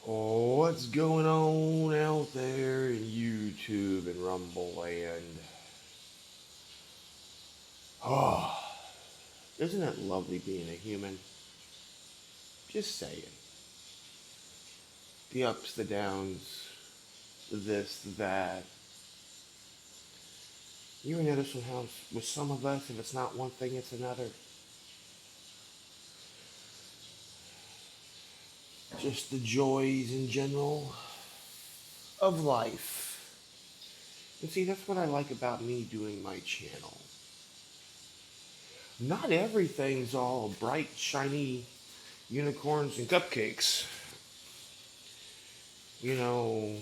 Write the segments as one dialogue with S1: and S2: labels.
S1: Oh, what's going on out there in YouTube and Rumble Land? Oh, isn't it lovely being a human? Just saying. The ups, the downs, the this, the that. You ever notice how with some of us, if it's not one thing, it's another? Just the joys in general of life. And see, that's what I like about me doing my channel. Not everything's all bright, shiny unicorns and cupcakes. You know,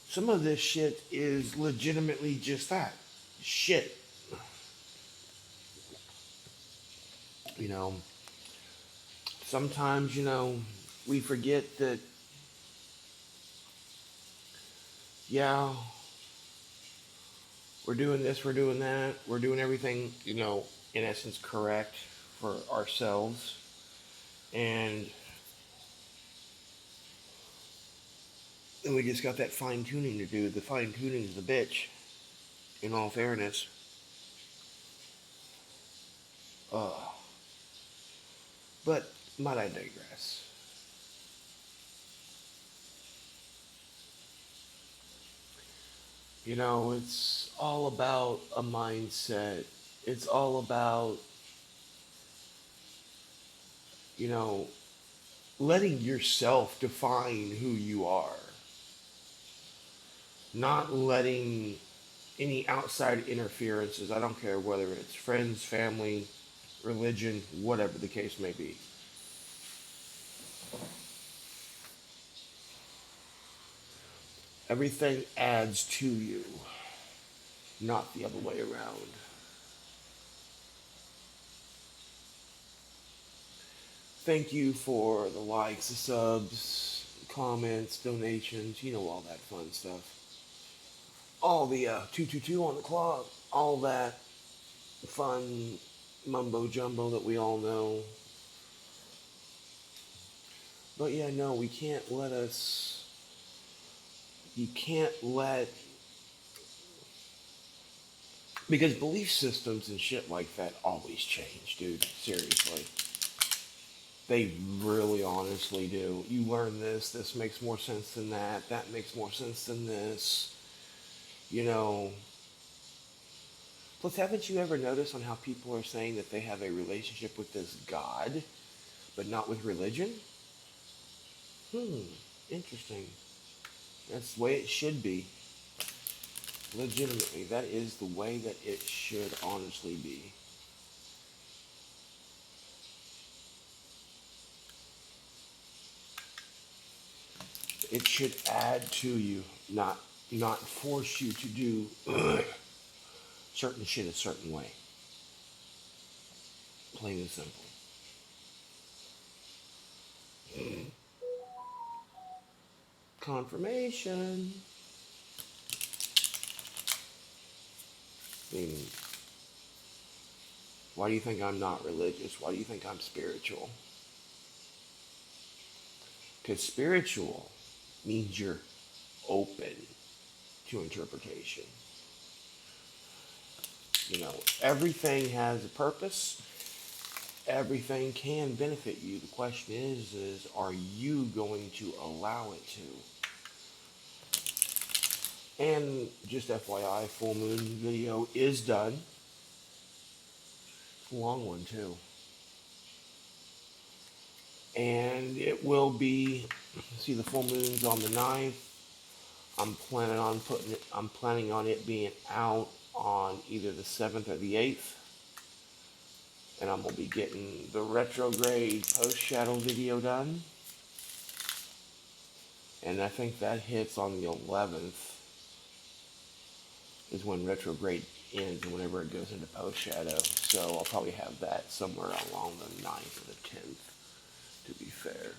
S1: some of this shit is legitimately just that shit. You know, sometimes, we forget that, yeah, we're doing this, we're doing that, we're doing everything, in essence correct for ourselves. And then we just got that fine tuning to do. The fine tuning is the bitch, in all fairness. Uh, but might I digress? It's all about a mindset. It's all about, you know, letting yourself define who you are, not letting any outside interferences, I don't care whether it's friends, family, religion, whatever the case may be. Everything adds to you, not the other way around. Thank you for the likes, the subs, comments, donations, all that fun stuff. All the 222 on the clock, all that fun mumbo jumbo that we all know. But yeah, no, we can't let us. You can't let. Because belief systems and shit like that always change, dude. Seriously. They really honestly do. You learn this makes more sense than that makes more sense than this. You know. Plus, haven't you ever noticed on how people are saying that they have a relationship with this God, but not with religion? Interesting. That's the way it should be. Legitimately, that is the way that it should honestly be. It should add to you, not force you to do certain shit a certain way. Plain and simple. Confirmation. I mean, why do you think I'm not religious? Why do you think I'm spiritual? Because spiritual means you're open to interpretation. Everything has a purpose. Everything can benefit you. The question is are you going to allow it to? And just FYI, full moon video is done. It's a long one too. And it will be, see, the full moon's on the 9th. I'm planning on it being out on either the 7th or the 8th. And I'm gonna be getting the retrograde post shadow video done. And I think that hits on the 11th is when retrograde ends and whenever it goes into post shadow. So I'll probably have that somewhere along the 9th or the 10th, to be fair.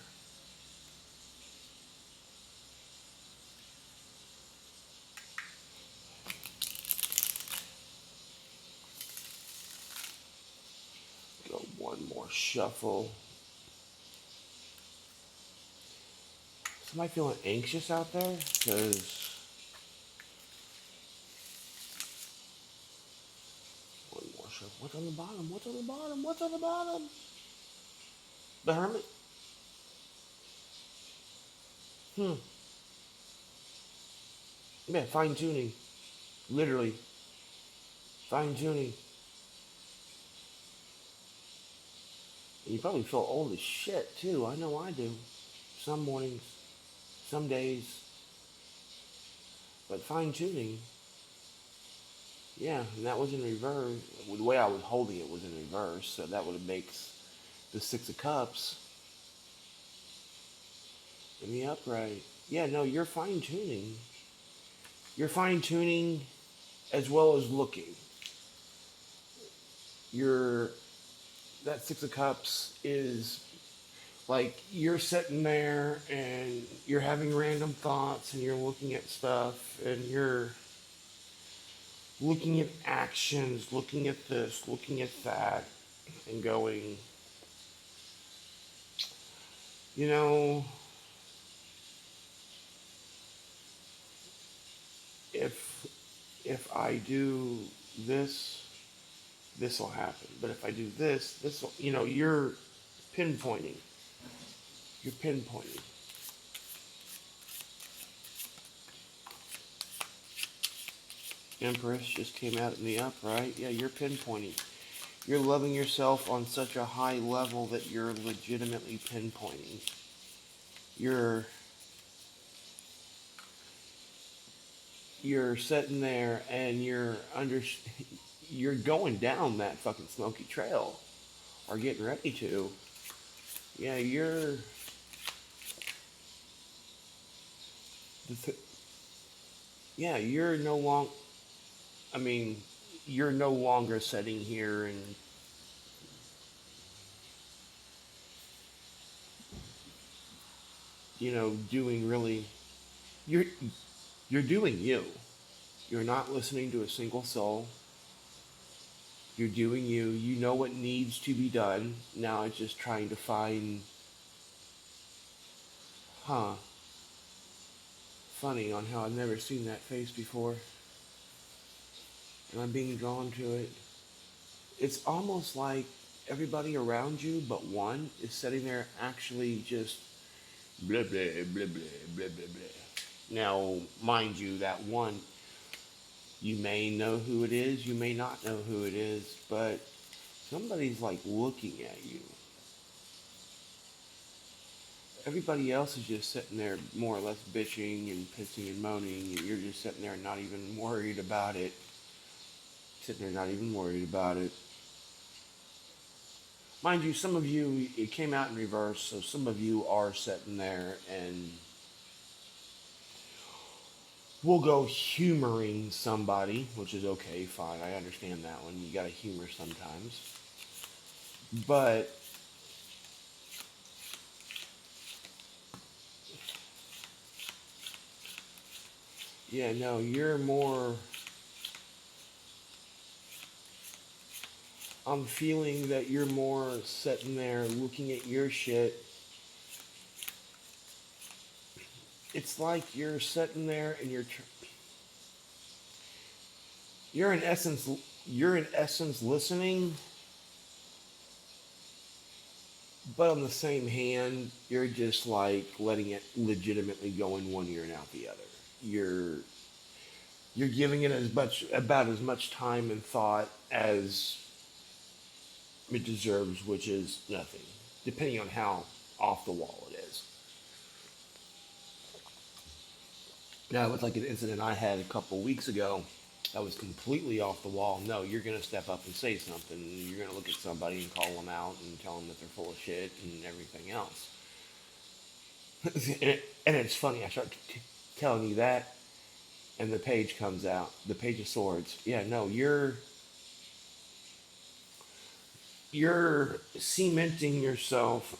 S1: Go one more shuffle. Somebody feeling anxious out there? Because one more show. What's on the bottom? What's on the bottom? What's on the bottom? The Hermit? Hmm. Yeah, fine tuning. Literally. Fine tuning. And you probably feel old as shit too. I know I do. Some mornings, some days. But fine tuning, yeah, and that was in reverse. The way I was holding it was in reverse, so that would have makes the Six of Cups in the upright. Yeah, no, you're fine tuning. You're fine tuning as well as looking. You're that Six of Cups is like you're sitting there and you're having random thoughts and you're looking at stuff and you're looking at actions, looking at this, looking at that, and going, you know, if I do this, this will happen. But if I do this, this will, you're pinpointing. You're pinpointing. Empress just came out in the upright. Yeah, you're pinpointing. You're loving yourself on such a high level that you're legitimately pinpointing. You're sitting there and you're going down that fucking smoky trail or getting ready to. Yeah, th- yeah, you're no long. I mean, you're no longer sitting here and doing really. You're you're doing you. You're not listening to a single soul. You're doing you. You know what needs to be done. Now it's just trying to find, huh? Funny on how I've never seen that face before, and I'm being drawn to it. It's almost like everybody around you but one is sitting there actually just blah blah blah blah blah blah blah. Now, mind you, that one, you may know who it is, you may not know who it is, but somebody's like looking at you. Everybody else is just sitting there more or less bitching and pissing and moaning, and you're just sitting there not even worried about it. Sitting there not even worried about it. Mind you, some of you, it came out in reverse, so some of you are sitting there and we'll go humoring somebody, which is okay, fine. I understand that one. You gotta humor sometimes. But yeah, no, you're more. I'm feeling that you're more sitting there looking at your shit. It's like you're sitting there and you're in essence listening, but on the same hand, you're just like letting it legitimately go in one ear and out the other. You're you're giving it as much time and thought as it deserves, which is nothing, depending on how off the wall it is. Now, it's like an incident I had a couple weeks ago that was completely off the wall. No, you're going to step up and say something. You're going to look at somebody and call them out and tell them that they're full of shit and everything else. And it's funny, I start telling you that, and the page comes out, the Page of Swords. Yeah, no, you're cementing yourself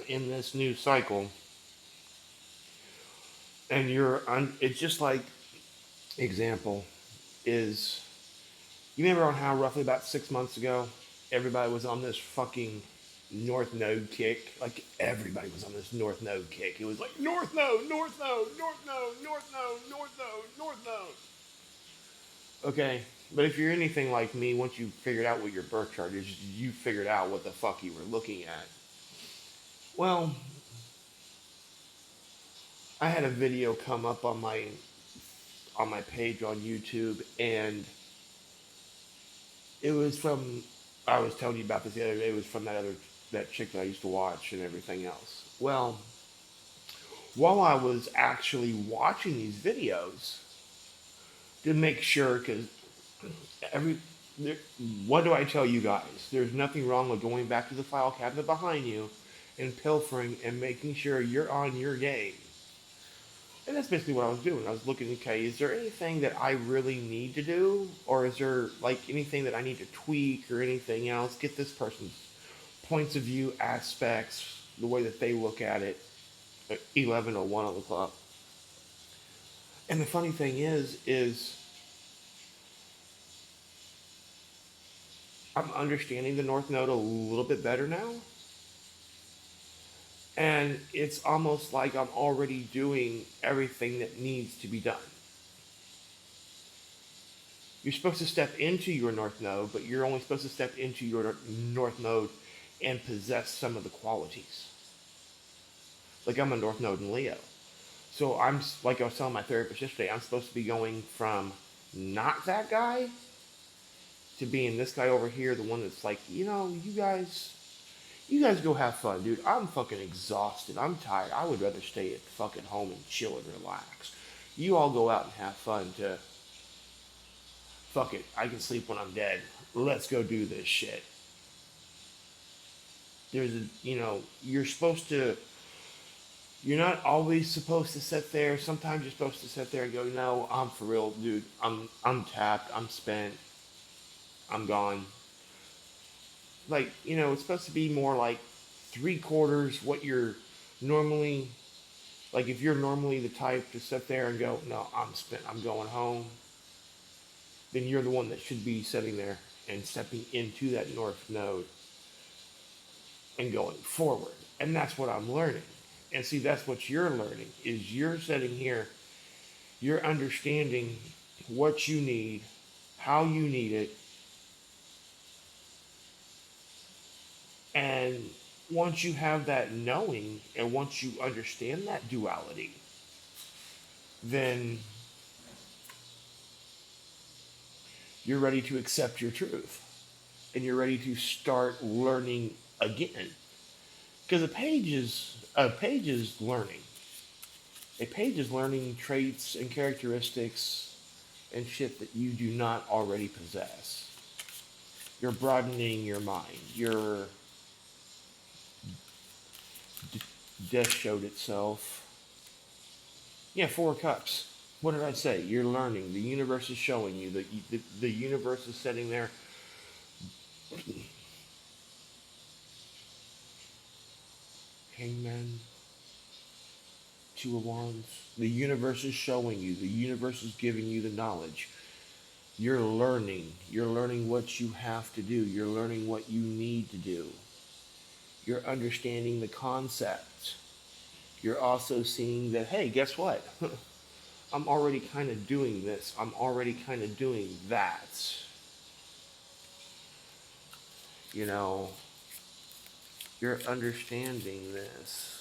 S1: in this new cycle, and it's just like example is you remember on how roughly about 6 months ago everybody was on this fucking North Node kick. Like everybody was on this North Node kick. It was like North Node, North Node, North Node, North Node, North Node, North Node. Okay, but if you're anything like me, once you figured out what your birth chart is, you figured out what the fuck you were looking at. Well, I had a video come up on my page on YouTube, and it was from, I was telling you about this the other day. It was from that chick that I used to watch and everything else. Well, while I was actually watching these videos to make sure, because every there, what do I tell you guys? There's nothing wrong with going back to the file cabinet behind you and pilfering and making sure you're on your game. And that's basically what I was doing. I was looking, okay, is there anything that I really need to do? Or is there like anything that I need to tweak or anything else? Get this person's points of view, aspects, the way that they look at it at 11 or 1 on the clock. And the funny thing is I'm understanding the North Node a little bit better now. And it's almost like I'm already doing everything that needs to be done. You're supposed to step into your North Node, but you're only supposed to step into your North Node and possess some of the qualities. Like I'm a North Node in Leo. So I'm, like I was telling my therapist yesterday, I'm supposed to be going from not that guy to being this guy over here, the one that's like, you guys go have fun, dude. I'm fucking exhausted. I'm tired. I would rather stay at fucking home and chill and relax. You all go out and have fun to fuck it. I can sleep when I'm dead. Let's go do this shit. You're supposed to, you're not always supposed to sit there. Sometimes you're supposed to sit there and go, no, I'm for real, dude. I'm tapped. I'm spent. I'm gone. Like, it's supposed to be more like 3/4 what you're normally, like if you're normally the type to sit there and go, no, I'm spent, I'm going home, then you're the one that should be sitting there and stepping into that North Node and going forward. And that's what I'm learning. And see, that's what you're learning is you're sitting here, you're understanding what you need, how you need it, and once you have that knowing and once you understand that duality, then you're ready to accept your truth and you're ready to start learning again. Because a page is learning. A page is learning traits and characteristics and shit that you do not already possess. You're broadening your mind. Your death showed itself. Yeah, 4 cups. What did I say? You're learning. The universe is showing you. The universe is sitting there. Hangman, 2 of Wands. The universe is showing you. The universe is giving you the knowledge. You're learning. You're learning what you have to do. You're learning what you need to do. You're understanding the concept. You're also seeing that, hey, guess what? I'm already kind of doing this. I'm already kind of doing that. You know, you're understanding this.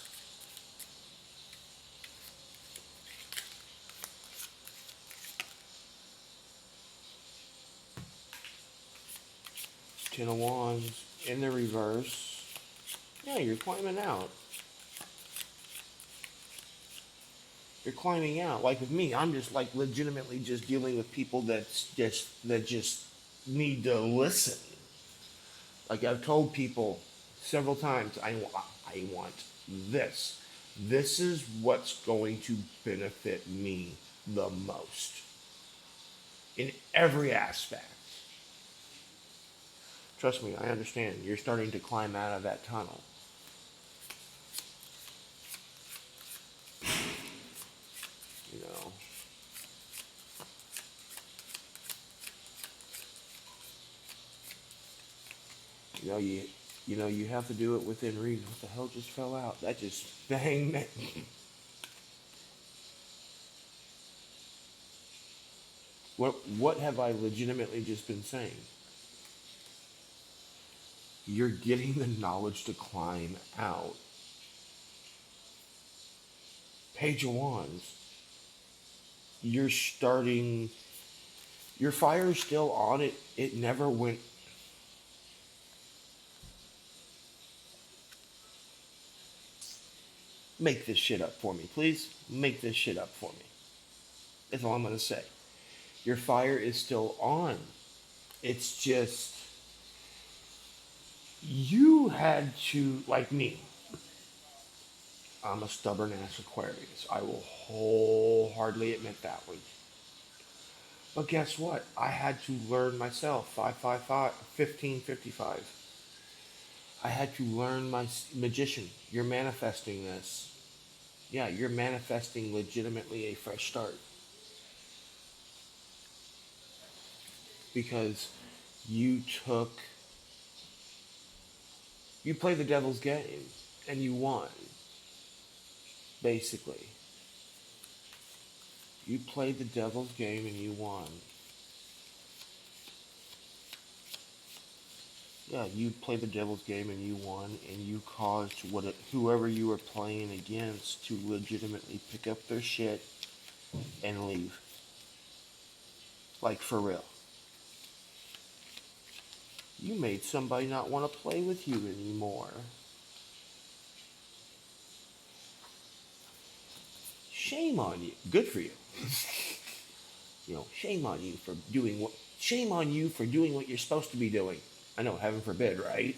S1: 10 of Wands in the reverse. Yeah, you're climbing out. You're climbing out. Like with me, I'm just like legitimately just dealing with people that just need to listen. Like I've told people several times, I want this. This is what's going to benefit me the most in every aspect. Trust me, I understand. You're starting to climb out of that tunnel. You know, you You have to do it within reason. What the hell just fell out? That just dang that. What have I legitimately just been saying? You're getting the knowledge to climb out. Page of Wands. You're starting. Your fire's still on it. It never went. Make this shit up for me, please. Make this shit up for me. That's all I'm gonna say. Your fire is still on. It's just you had to, like me. I'm a stubborn ass Aquarius. I will wholeheartedly admit that one. But guess what? I had to learn myself. 555, 1555. I had to learn my magician. You're manifesting this. Yeah, you're manifesting legitimately a fresh start. Because you took, you played the devil's game and you won, basically. You played the devil's game and you won. Yeah, you played the devil's game and you won, and you caused whoever you were playing against to legitimately pick up their shit and leave. Like, for real. You made somebody not want to play with you anymore. Shame on you. Good for you. Shame on you for doing what. Shame on you for doing what you're supposed to be doing. I know, heaven forbid, right?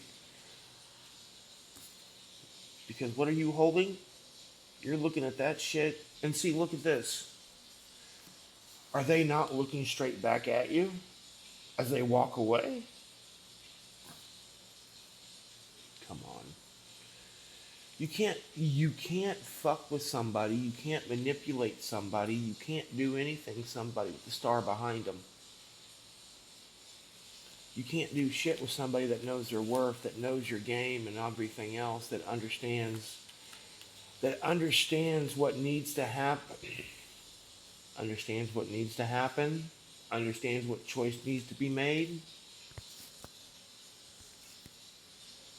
S1: Because what are you holding? You're looking at that shit and see, look at this. Are they not looking straight back at you as they walk away? Come on. You can't fuck with somebody. You can't manipulate somebody. You can't do anything somebody with the star behind them. You can't do shit with somebody that knows their worth, that knows your game and everything else, that understands what needs to happen. Understands what needs to happen. Understands what choice needs to be made.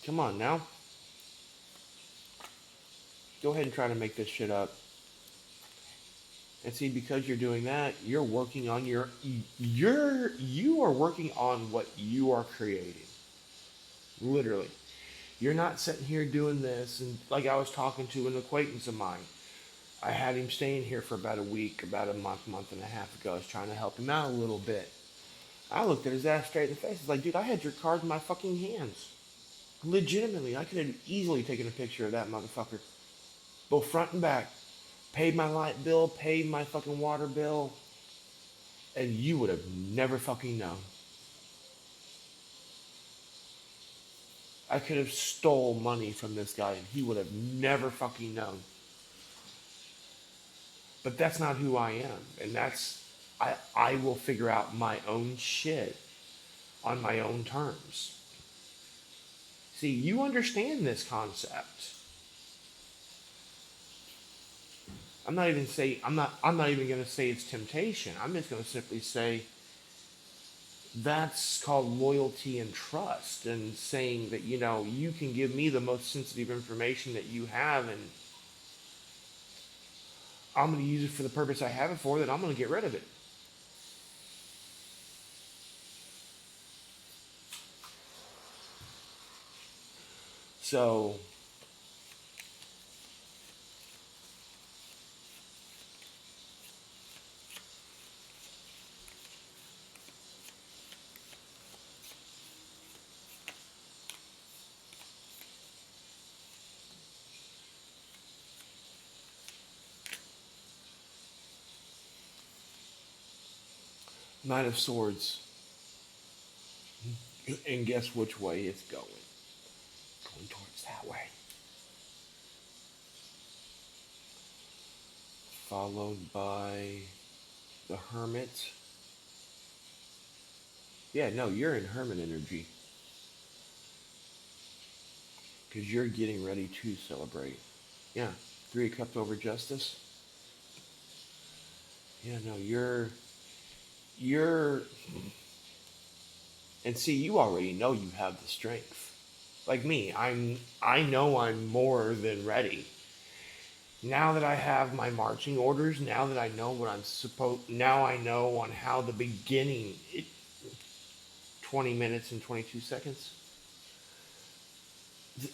S1: Come on now. Go ahead and try to make this shit up. And see, because you're doing that, you're working on you are working on what you are creating. Literally. You're not sitting here doing this, and like I was talking to an acquaintance of mine. I had him staying here for about a week, about a month and a half ago. I was trying to help him out a little bit. I looked at his ass straight in the face. I was like, dude, I had your card in my fucking hands. Legitimately, I could have easily taken a picture of that motherfucker. Both front and back. Paid my light bill, paid my fucking water bill, and you would have never fucking known. I could have stole money from this guy and he would have never fucking known. But that's not who I am. And I will figure out my own shit on my own terms. See, you understand this concept. I'm not even gonna say it's temptation. I'm just gonna simply say that's called loyalty and trust, and saying that you can give me the most sensitive information that you have, and I'm going to use it for the purpose I have it for, then I'm going to get rid of it. So Knight of Swords, and guess which way it's going? Going towards that way. Followed by the Hermit. Yeah, no, you're in Hermit energy. because you're getting ready to celebrate. Yeah, Three of Cups over Justice. Yeah, no, you're, and see, you already know you have the strength. Like me, I know I'm more than ready. Now that I have my marching orders, now that I know what I'm supposed, now I know on how the beginning, 20 minutes and 22 seconds.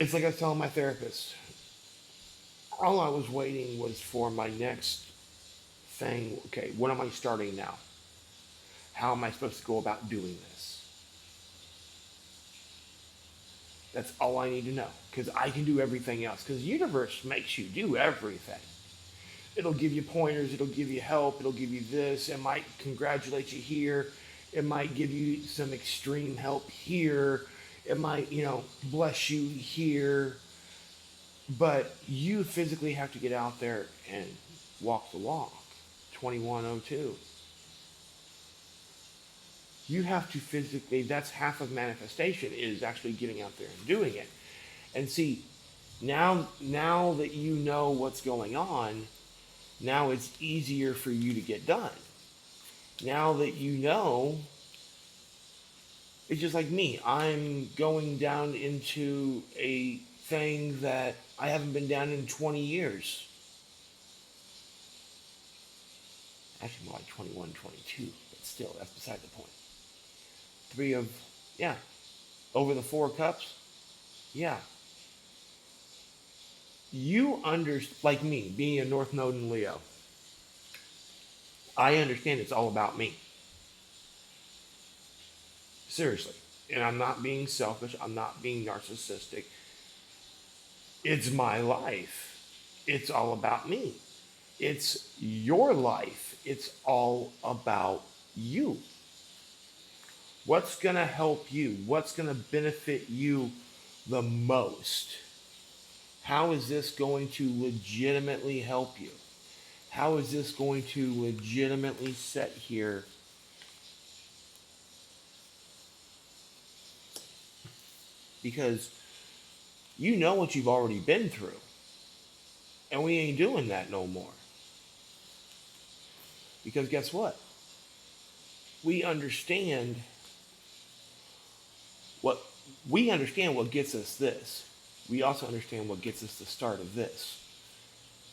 S1: It's like I was telling my therapist, all I was waiting was for my next thing. Okay, what am I starting now? How am I supposed to go about doing this? That's all I need to know because I can do everything else. Because the universe makes you do everything. It'll give you pointers, it'll give you help, it'll give you this, it might congratulate you here, it might give you some extreme help here, it might, bless you here, but you physically have to get out there and walk the walk. 2102. You have to physically, that's half of manifestation is actually getting out there and doing it. And see, now that you know what's going on, now it's easier for you to get done. Now that you know, it's just like me. I'm going down into a thing that I haven't been down in 20 years. Actually, more like 21, 22, but still, that's beside the point. Three of, yeah, over the Four of Cups, yeah. Like me, being a North Node in Leo, I understand it's all about me. Seriously. And I'm not being selfish. I'm not being narcissistic. It's my life. It's all about me. It's your life. It's all about you. What's going to help you? What's going to benefit you the most? How is this going to legitimately help you? How is this going to legitimately set here? Because you know what you've already been through. And we ain't doing that no more. Because guess what? We understand what what gets us this. We also understand what gets us the start of this.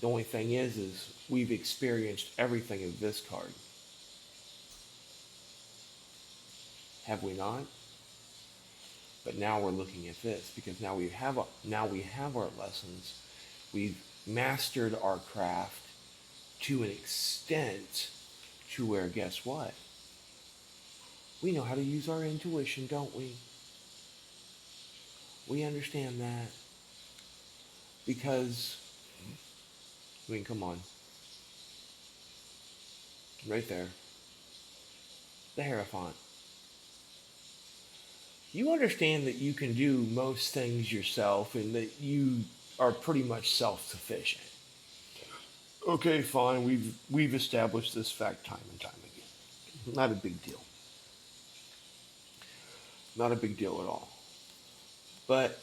S1: The only thing is we've experienced everything of this card. Have we not? But now we're looking at this because now we have our lessons. We've mastered our craft to an extent to where, guess what? We know how to use our intuition, don't we? We understand that. Because, come on. Right there. The Hierophant. You understand that you can do most things yourself and that you are pretty much self-sufficient. Okay, fine. We've established this fact time and time again. Not a big deal. Not a big deal at all. But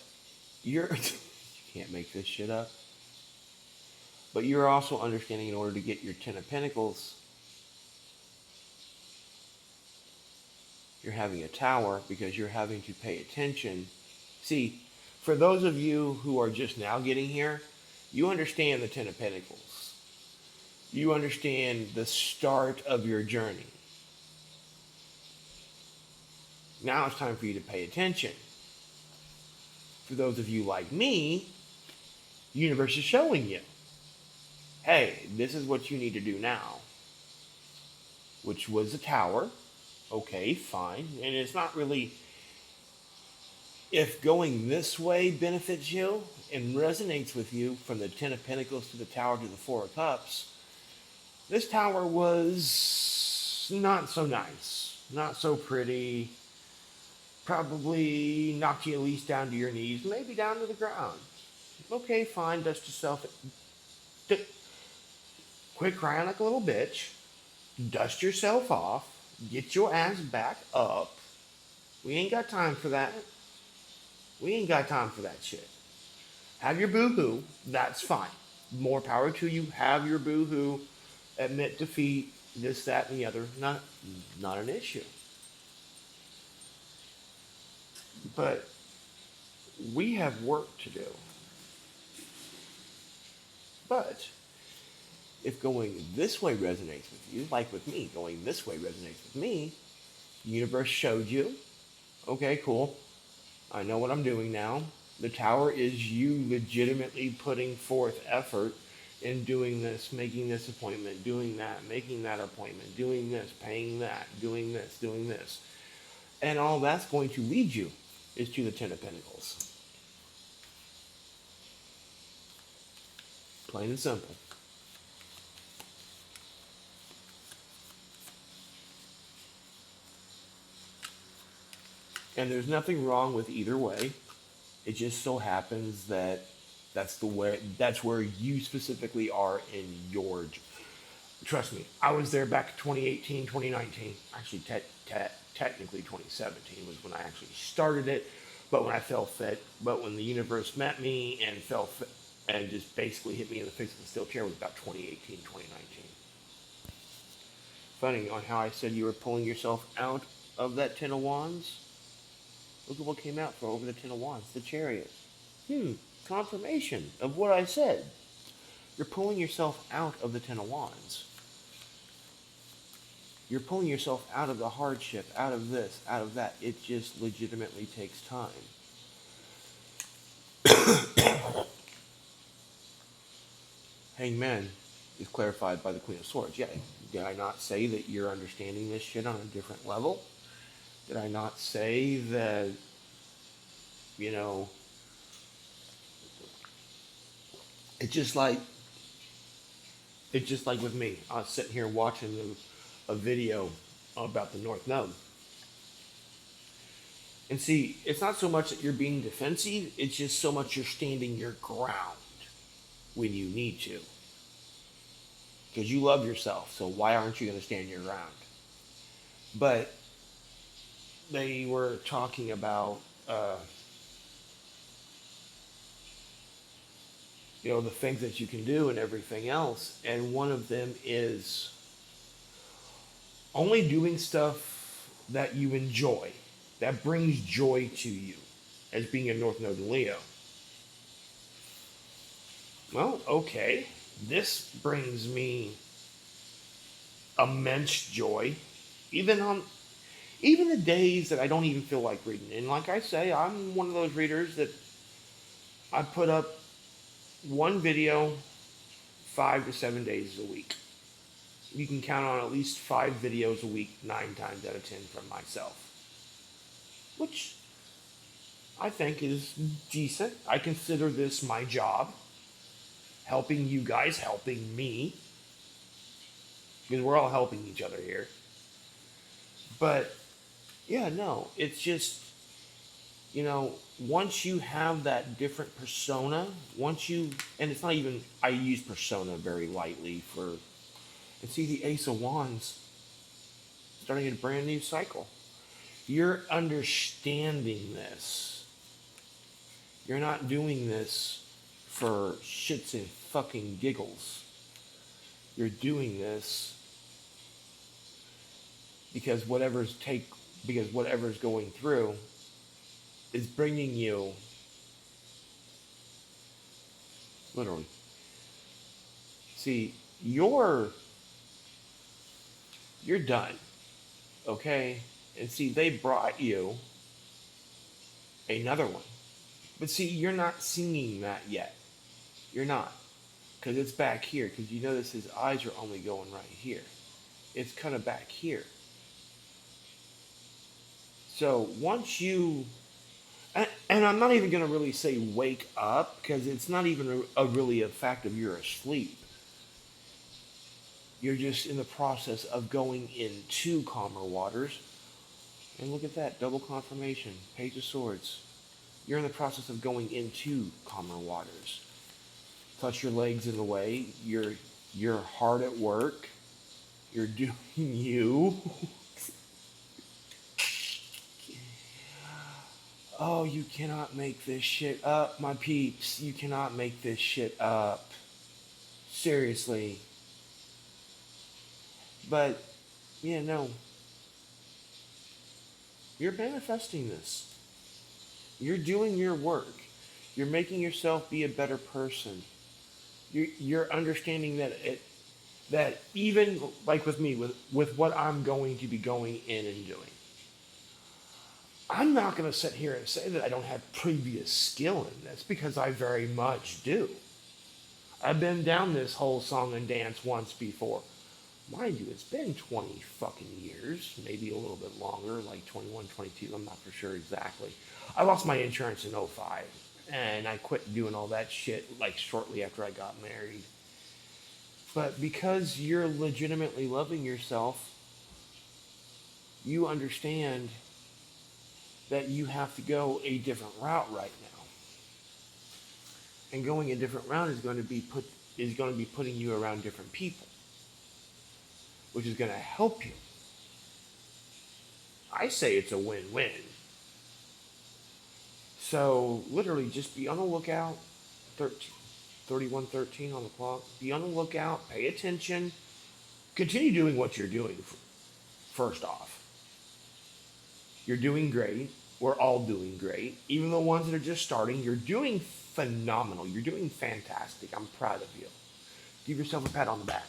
S1: you can't make this shit up. But you're also understanding in order to get your Ten of Pentacles, you're having a tower because you're having to pay attention. See, for those of you who are just now getting here, you understand the Ten of Pentacles. You understand the start of your journey. Now it's time for you to pay attention. For those of you like me, the universe is showing you, hey, this is what you need to do now. Which was a tower. Okay, fine. And it's not really, if going this way benefits you and resonates with you from the Ten of Pentacles to the Tower to the Four of Cups, this tower was not so nice, not so pretty, probably knocked you at least down to your knees, maybe down to the ground. Okay, fine, dust yourself. Quit crying like a little bitch. Dust yourself off. Get your ass back up. We ain't got time for that. We ain't got time for that shit. Have your boo-hoo. That's fine. More power to you. Have your boo-hoo. Admit defeat. This, that, and the other. Not an issue. But we have work to do. But if going this way resonates with you, like with me, going this way resonates with me, the universe showed you. Okay, cool. I know what I'm doing now. The tower is you legitimately putting forth effort in doing this, making this appointment, doing that, making that appointment, doing this, paying that, doing this, doing this. And all that's going to lead you is to the Ten of Pentacles. Plain and simple. And there's nothing wrong with either way. It just so happens that that's where you specifically are in your. Trust me, I was there back in 2018, 2019. Actually, technically 2017 was when I actually started it. But when I fell fit, but when the universe met me and and just basically hit me in the face with a steel chair was about 2018, 2019. Funny on how I said you were pulling yourself out of that Ten of Wands. Look at what came out for over the Ten of Wands, the Chariot. Confirmation of what I said. You're pulling yourself out of the Ten of Wands. You're pulling yourself out of the hardship, out of this, out of that. It just legitimately takes time. Hangman is clarified by the Queen of Swords. Yeah, did I not say that you're understanding this shit on a different level? Did I not say that, it's just like with me. I was sitting here watching a video about the North Node. And see, it's not so much that you're being defensive, it's just so much you're standing your ground when you need to. Because you love yourself, so why aren't you going to stand your ground? But they were talking about, the things that you can do and everything else. And one of them is only doing stuff that you enjoy, that brings joy to you, as being a North Node Leo. Well, okay, this brings me immense joy, even the days that I don't even feel like reading. And like I say, I'm one of those readers that I put up one video 5 to 7 days a week. You can count on at least 5 videos a week, 9 times out of 10 from myself. Which I think is decent. I consider this my job. Helping you guys, helping me. Because we're all helping each other here. But, yeah, no, it's just, once you have that different persona, and it's not even, I use persona very lightly and see the Ace of Wands starting a brand new cycle. You're understanding this. You're not doing this for shits and fucking giggles. You're doing this because whatever's going through is bringing you, literally. See, you're done, okay? And see, they brought you another one. But see, you're not singing that yet. You're not. Because it's back here. Because you notice his eyes are only going right here. It's kind of back here. So once you... And I'm not even going to really say wake up. Because it's not even really a fact of you're asleep. You're just in the process of going into calmer waters. And look at that. Double confirmation. Page of Swords. You're in the process of going into calmer waters. Touch your legs in the way. You're hard at work. You're doing you. Oh, you cannot make this shit up, my peeps. You cannot make this shit up. Seriously. But, yeah, no. You're manifesting this. You're doing your work. You're making yourself be a better person. You're understanding that even like with me, with what I'm going to be going in and doing, I'm not going to sit here and say that I don't have previous skill in this because I very much do. I've been down this whole song and dance once before. Mind you, it's been 20 fucking years, maybe a little bit longer, like 21, 22, I'm not for sure exactly. I lost my insurance in '05, and I quit doing all that shit like shortly after I got married. But because you're legitimately loving yourself, you understand that you have to go a different route right now. And going a different route is going to be putting you around different people, which is going to help you. I say it's a win-win. So literally just be on the lookout. 13, 31:13 on the clock. Be on the lookout, pay attention, continue doing what you're doing first off. You're doing great. We're all doing great. Even the ones that are just starting, you're doing phenomenal. You're doing fantastic. I'm proud of you. Give yourself a pat on the back.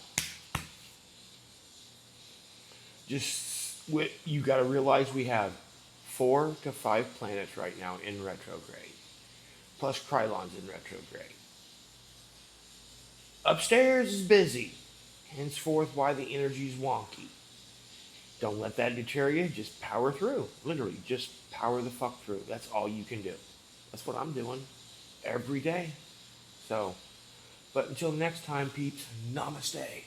S1: You got to realize we have 4 to 5 planets right now in retrograde, plus Krylon's in retrograde. Upstairs is busy, henceforth why the energy's wonky. Don't let that deter you. Just power through. Literally, just power the fuck through. That's all you can do. That's what I'm doing every day. So, but until next time, peeps, namaste.